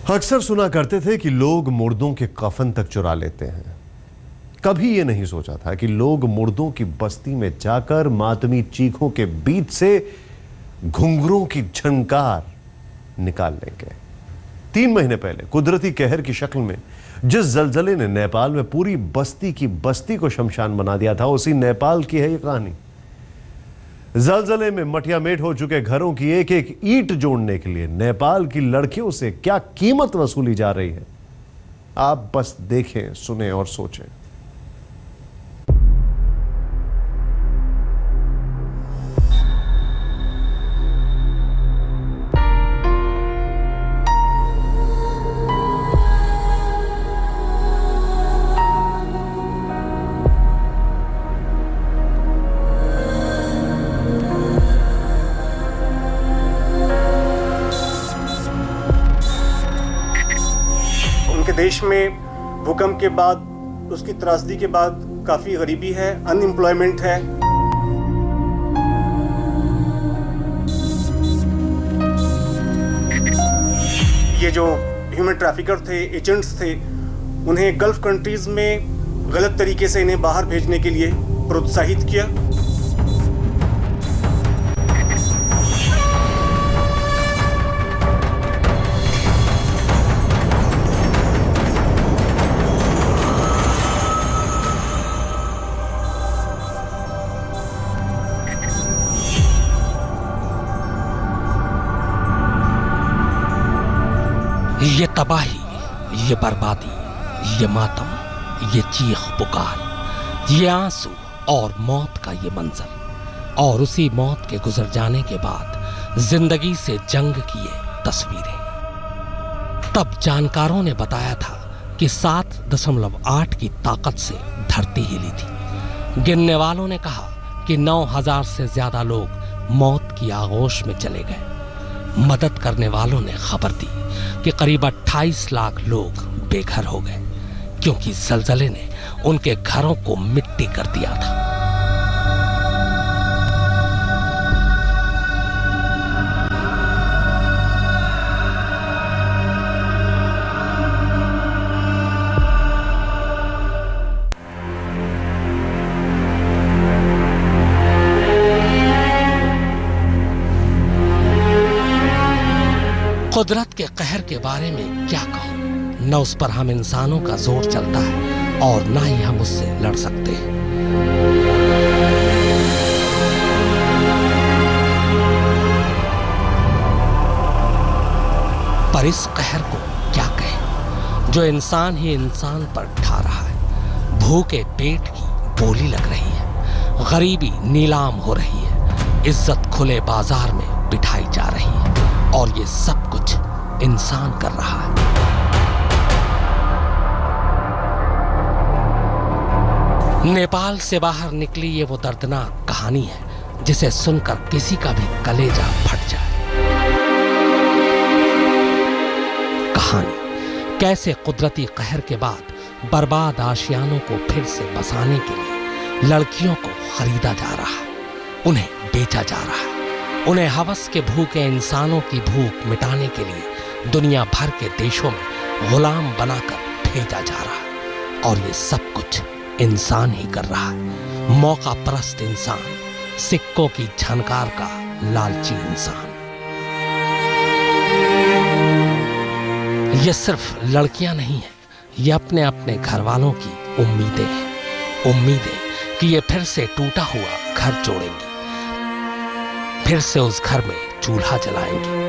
अक्सर सुना करते थे कि लोग मुर्दों के कफन तक चुरा लेते हैं। कभी ये नहीं सोचा था कि लोग मुर्दों की बस्ती में जाकर मातमी चीखों के बीच से घुंघरों की झनकार निकाल लेंगे। 3 महीने पहले कुदरती कहर की शक्ल में जिस जलजले ने नेपाल में पूरी बस्ती की बस्ती को शमशान बना दिया था, उसी नेपाल की है ये कहानी। जलजले में मटियामेट हो चुके घरों की एक एक ईंट जोड़ने के लिए नेपाल की लड़कियों से क्या कीमत वसूली जा रही है, आप बस देखें, सुने और सोचें। देश में भूकंप के बाद, उसकी त्रासदी के बाद काफी गरीबी है, अनएम्प्लॉयमेंट है। ये जो ह्यूमन ट्रैफिकर थे, एजेंट्स थे, उन्हें गल्फ कंट्रीज में गलत तरीके से इन्हें बाहर भेजने के लिए प्रोत्साहित किया। ये तबाही, ये बर्बादी, ये मातम, ये चीख पुकार, ये आंसू और मौत का ये मंजर, और उसी मौत के गुजर जाने के बाद जिंदगी से जंग की ये तस्वीरें। तब जानकारों ने बताया था कि 7.8 की ताकत से धरती हिली थी। गिनने वालों ने कहा कि 9,000 से ज्यादा लोग मौत की आगोश में चले गए। मदद करने वालों ने खबर दी कि करीब 28 लाख लोग बेघर हो गए, क्योंकि जलजले ने उनके घरों को मिट्टी कर दिया था। कुदरत के कहर के बारे में क्या कहूं, न उस पर हम इंसानों का जोर चलता है और न ही हम उससे लड़ सकते हैं। पर इस कहर को क्या कहें जो इंसान ही इंसान पर ढा रहा है। भूखे पेट की बोली लग रही है, गरीबी नीलाम हो रही है, इज्जत खुले बाजार में बिठाई जा रही है, और ये सब कुछ इंसान कर रहा है। नेपाल से बाहर निकली ये वो दर्दनाक कहानी है जिसे सुनकर किसी का भी कलेजा फट जाए। कहानी कैसे कुदरती कहर के बाद बर्बाद आशियानों को फिर से बसाने के लिए लड़कियों को खरीदा जा रहा है, उन्हें बेचा जा रहा है, उन्हें हवस के भूखे इंसानों की भूख मिटाने के लिए दुनिया भर के देशों में गुलाम बनाकर भेजा जा रहा है। और ये सब कुछ इंसान ही कर रहा है, मौका परस्त इंसान, सिक्कों की झनकार का लालची इंसान। ये सिर्फ लड़कियां नहीं हैं, ये अपने अपने घर वालों की उम्मीदें हैं। उम्मीदें कि ये फिर से टूटा हुआ घर जोड़ेंगी, फिर से उस घर में चूल्हा जलाएंगे,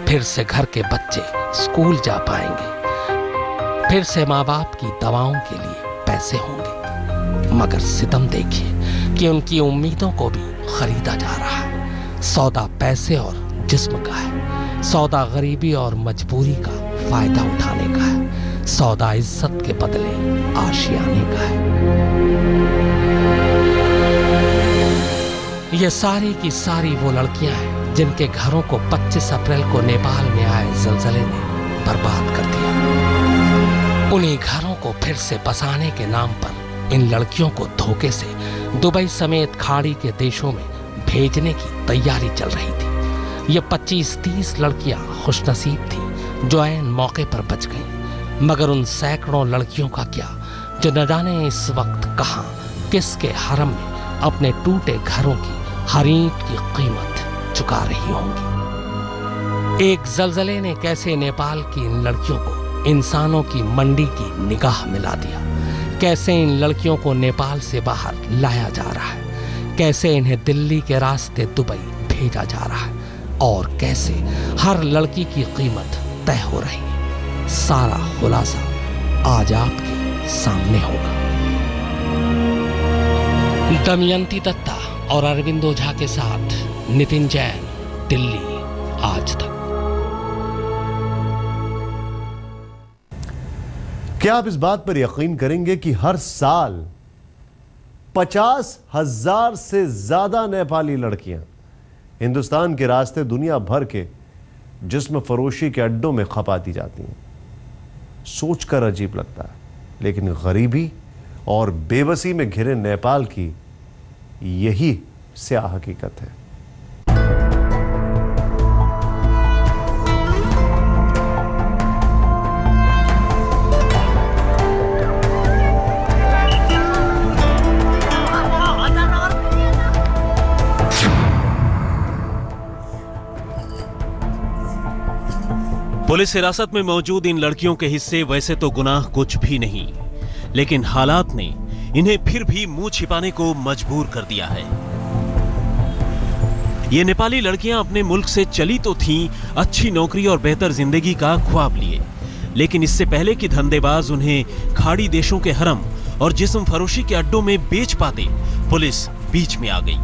फिर से घर के बच्चे स्कूल जा पाएंगे, फिर से माँ बाप की दवाओं के लिए पैसे होंगे। मगर सितम देखिए कि उनकी उम्मीदों को भी खरीदा जा रहा है। सौदा पैसे और जिस्म का है, सौदा गरीबी और मजबूरी का फायदा उठाने का है, सौदा इज्जत के बदले आशियाने का है। ये सारी की सारी वो लड़कियां हैं जिनके घरों को 25 अप्रैल को नेपाल में आए जलजले ने बर्बाद कर दिया। उन्हीं घरों को फिर से बसाने के नाम पर इन लड़कियों को धोखे से दुबई समेत खाड़ी के देशों में भेजने की तैयारी चल रही थी। ये 25-30 लड़कियां खुशनसीब थीं जो ऐन मौके पर बच गई। मगर उन सैकड़ों लड़कियों का क्या जो न जाने इस वक्त कहां किसके हरम में अपने टूटे घरों की हर ईंट की कीमत चुका रही होंगी। एक जलजले ने कैसे नेपाल की इन लड़कियों को इंसानों की मंडी की निगाह मिला दिया। कैसे इन लड़कियों को नेपाल से बाहर लाया जा रहा है, कैसे इन्हें दिल्ली के रास्ते दुबई भेजा जा रहा है और कैसे हर लड़की की कीमत तय हो रही है। सारा खुलासा आज आपके सामने होगा। दमयंती दत्ता और अरविंदो झा के साथ नितिन जैन, दिल्ली आज तक। क्या आप इस बात पर यकीन करेंगे कि हर साल 50,000 से ज्यादा नेपाली लड़कियां हिंदुस्तान के रास्ते दुनिया भर के जिस्म फरोशी के अड्डों में खपाती जाती हैं? सोचकर अजीब लगता है, लेकिन गरीबी और बेबसी में घिरे नेपाल की यही स्याह हकीकत है। पुलिस हिरासत में मौजूद इन लड़कियों के हिस्से वैसे तो गुनाह कुछ भी नहीं, लेकिन हालात ने इन्हें फिर भी मुंह छिपाने को मजबूर कर दिया है। ये नेपाली लड़कियां अपने मुल्क से चली तो थीं अच्छी नौकरी और बेहतर जिंदगी का ख्वाब लिए, लेकिन इससे पहले कि धंधेबाज उन्हें खाड़ी देशों के हरम और जिस्म फरोशी के अड्डों में बेच पाते, पुलिस बीच में आ गई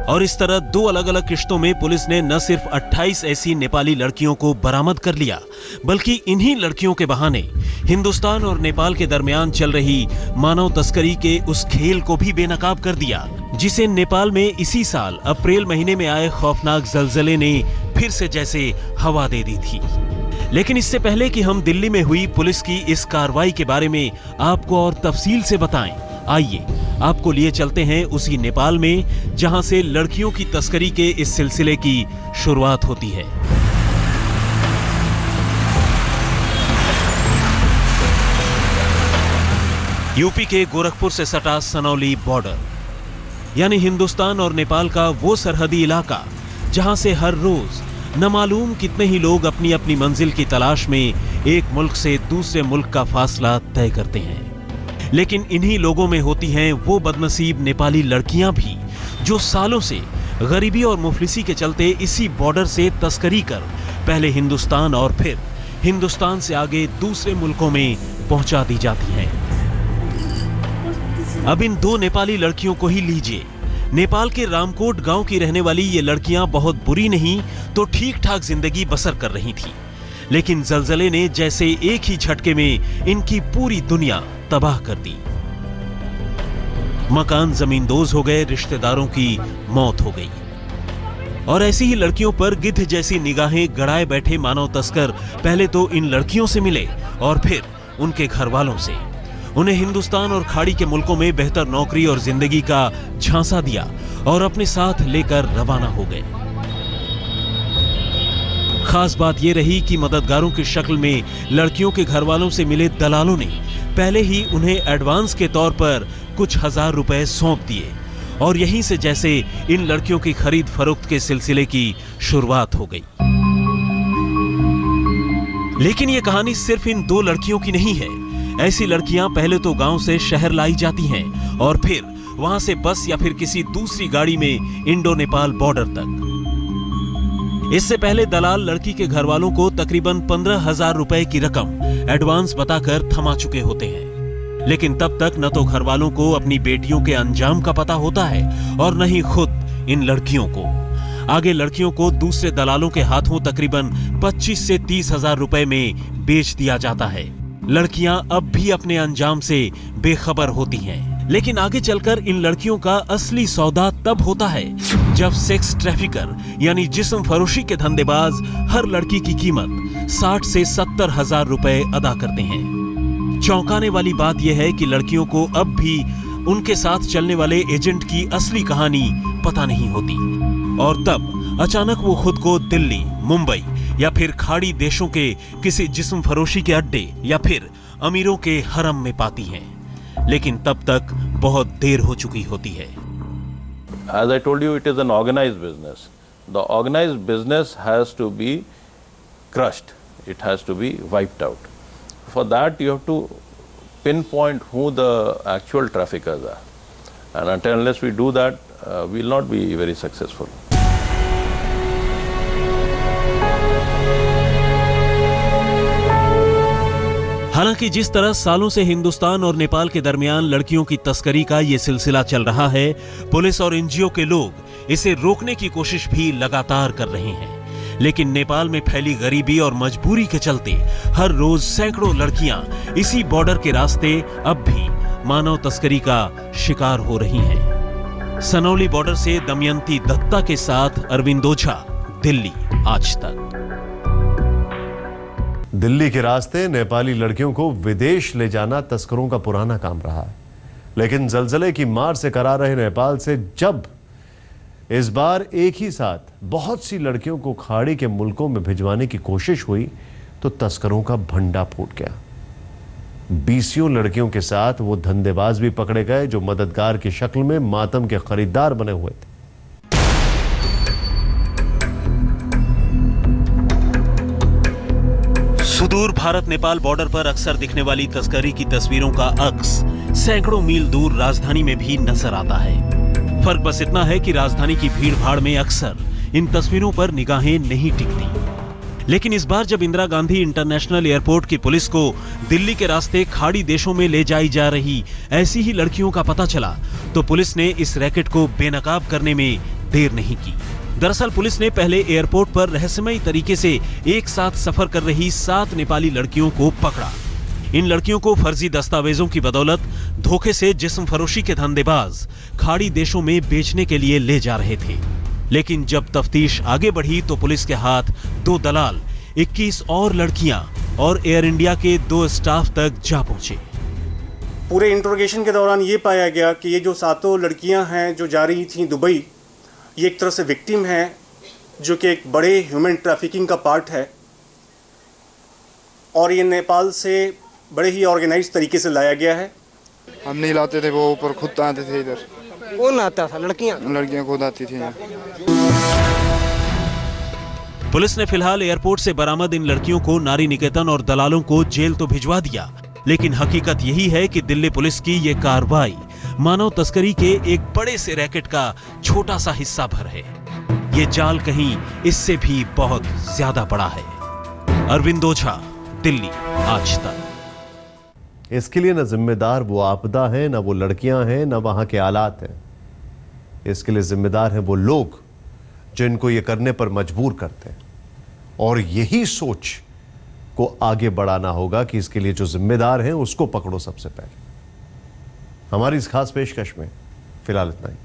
और इस तरह दो अलग अलग किश्तों में पुलिस ने न सिर्फ 28 ऐसी नेपाली लड़कियों को बरामद कर लिया, बल्कि इन्हीं लड़कियों के बहाने हिंदुस्तान और नेपाल के दरमियान चल रही मानव तस्करी के उस खेल को भी बेनकाब कर दिया, जिसे नेपाल में इसी साल अप्रैल महीने में आए खौफनाक जलजले ने फिर से जैसे हवा दे दी थी। लेकिन इससे पहले कि हम दिल्ली में हुई पुलिस की इस कार्रवाई के बारे में आपको और तफसील से बताएं, आइए आपको लिए चलते हैं उसी नेपाल में जहां से लड़कियों की तस्करी के इस सिलसिले की शुरुआत होती है। यूपी के गोरखपुर से सटा सनौली बॉर्डर, यानी हिंदुस्तान और नेपाल का वो सरहदी इलाका जहां से हर रोज न मालूम कितने ही लोग अपनी अपनी मंजिल की तलाश में एक मुल्क से दूसरे मुल्क का फासला तय करते हैं। लेकिन इन्हीं लोगों में होती हैं वो बदनसीब नेपाली लड़कियां भी जो सालों से गरीबी और मुफलिसी के चलते इसी बॉर्डर से तस्करी कर पहले हिंदुस्तान और फिर हिंदुस्तान से आगे दूसरे मुल्कों में पहुंचा दी जाती हैं। अब इन दो नेपाली लड़कियों को ही लीजिए। नेपाल के रामकोट गांव की रहने वाली ये लड़कियां बहुत बुरी नहीं तो ठीक ठाक जिंदगी बसर कर रही थी, लेकिन जलजले ने जैसे एक ही झटके में इनकी पूरी दुनिया तबाह कर दी। मकान जमींदोज हो गए, रिश्तेदारों की मौत हो गई और ऐसी ही लड़कियों पर गिद्ध जैसी निगाहें गड़ाए बैठे मानव तस्कर पहले तो इन लड़कियों से मिले और फिर उनके घर वालों से। उन्हें हिंदुस्तान और खाड़ी के मुल्कों में बेहतर नौकरी और जिंदगी का झांसा दिया और अपने साथ लेकर रवाना हो गए। खास बात यह रही कि मददगारों की शक्ल में लड़कियों के घर वालों से मिले दलालों ने पहले ही उन्हें एडवांस के तौर पर कुछ हजार रुपए सौंप दिए और यहीं से जैसे इन लड़कियों की खरीद फरोख्त के सिलसिले की शुरुआत हो गई। लेकिन यह कहानी सिर्फ इन दो लड़कियों की नहीं है। ऐसी लड़कियां पहले तो गांव से शहर लाई जाती हैं और फिर वहां से बस या फिर किसी दूसरी गाड़ी में इंडो नेपाल बॉर्डर तक। इससे पहले दलाल लड़की के घर वालों को तकरीबन 15,000 रुपए की रकम एडवांस बताकर थमा चुके होते हैं, लेकिन तब तक न तो घर वालों को अपनी बेटियों के अंजाम का पता होता है और न ही खुद इन लड़कियों को। आगे लड़कियों को दूसरे दलालों के हाथों तकरीबन 25 से 30,000 रुपए में बेच दिया जाता है। लड़कियां अब भी अपने अंजाम से बेखबर होती हैं, लेकिन आगे चलकर इन लड़कियों का असली सौदा तब होता है जब सेक्स ट्रैफिकर यानी जिस्म फरोशी के धंधेबाज हर लड़की की कीमत 60 से 70,000 रुपए अदा करते हैं। चौंकाने वाली बात यह है कि लड़कियों को अब भी उनके साथ चलने वाले एजेंट की असली कहानी पता नहीं होती और तब अचानक वो खुद को दिल्ली, मुंबई या फिर खाड़ी देशों के किसी जिस्म फरोशी के अड्डे या फिर अमीरों के हरम में पाती हैं। लेकिन तब तक बहुत देर हो चुकी होती है। As I told you, it is an organized business. The organized business has to be crushed. It has to be wiped out. For that, you have to pinpoint who the actual traffickers are. And until unless we do that, we will not be very successful. हालांकि जिस तरह सालों से हिंदुस्तान और नेपाल के दरमियान लड़कियों की तस्करी का ये सिलसिला चल रहा है, पुलिस और एनजीओ के लोग इसे रोकने की कोशिश भी लगातार कर रहे हैं। लेकिन नेपाल में फैली गरीबी और मजबूरी के चलते हर रोज सैकड़ों लड़कियां इसी बॉर्डर के रास्ते अब भी मानव तस्करी का शिकार हो रही हैं। सनौली बॉर्डर से दमयंती दत्ता के साथ अरविंद ओझा, दिल्ली आज तक। दिल्ली के रास्ते नेपाली लड़कियों को विदेश ले जाना तस्करों का पुराना काम रहा है, लेकिन जलजले की मार से करार रहे नेपाल से जब इस बार एक ही साथ बहुत सी लड़कियों को खाड़ी के मुल्कों में भिजवाने की कोशिश हुई तो तस्करों का भंडा फूट गया। 20 लड़कियों के साथ वो धंधेबाज भी पकड़े गए जो मददगार की शक्ल में मातम के खरीदार बने हुए थे। सुदूर भारत नेपाल बॉर्डर पर अक्सर दिखने वाली तस्करी की तस्वीरों का अक्स सैकड़ों मील दूर राजधानी में भी नजर आता है। फर्क बस इतना है कि राजधानी की भीड़ भाड़ में अक्सर इन तस्वीरों पर निगाहें नहीं टिकती। लेकिन इस बार जब इंदिरा गांधी इंटरनेशनल एयरपोर्ट की पुलिस को दिल्ली के रास्ते खाड़ी देशों में ले जाई जा रही ऐसी ही लड़कियों का पता चला तो पुलिस ने इस रैकेट को बेनकाब करने में देर नहीं की। दरअसल पुलिस ने पहले एयरपोर्ट पर रहस्यमयी तरीके से एक साथ सफर कर रही 7 नेपाली लड़कियों को पकड़ा। इन लड़कियों को फर्जी दस्तावेजों की बदौलत धोखे से जिस्म फरोशी के धंधेबाज खाड़ी देशों में बेचने के लिए ले जा रहे थे। लेकिन जब तफ्तीश आगे बढ़ी तो पुलिस के हाथ 2 दलाल, 21 और लड़कियां और एयर इंडिया के 2 स्टाफ तक जा पहुंचे। पूरे इंट्रोगेशन के दौरान ये पाया गया कि ये जो 7 लड़कियां हैं जो जा रही थी दुबई, ये एक तरह से विक्टिम है जो कि एक बड़े ह्यूमन ट्रैफिकिंग का पार्ट है और ये नेपाल से बड़े ही ऑर्गेनाइज्ड तरीके से लाया गया है। हम नहीं लाते थे, वो ऊपर खुद आते थे। इधर कौन आता था? लड़कियां खुद आती थी। पुलिस ने फिलहाल एयरपोर्ट से बरामद इन लड़कियों को नारी निकेतन और दलालों को जेल तो भिजवा दिया, लेकिन हकीकत यही है कि दिल्ली पुलिस की ये कार्रवाई मानव तस्करी के एक बड़े से रैकेट का छोटा सा हिस्सा भर है। ये जाल कहीं इससे भी बहुत ज्यादा बड़ा है। अरविंद ओझा, दिल्ली आज तक। इसके लिए न जिम्मेदार वो आपदा है, न वो लड़कियां हैं, न वहां के आलात हैं। इसके लिए जिम्मेदार हैं वो लोग जिनको ये करने पर मजबूर करते हैं। और यही सोच को आगे बढ़ाना होगा कि इसके लिए जो जिम्मेदार हैं उसको पकड़ो सबसे पहले। हमारी इस खास पेशकश में फिलहाल इतना ही।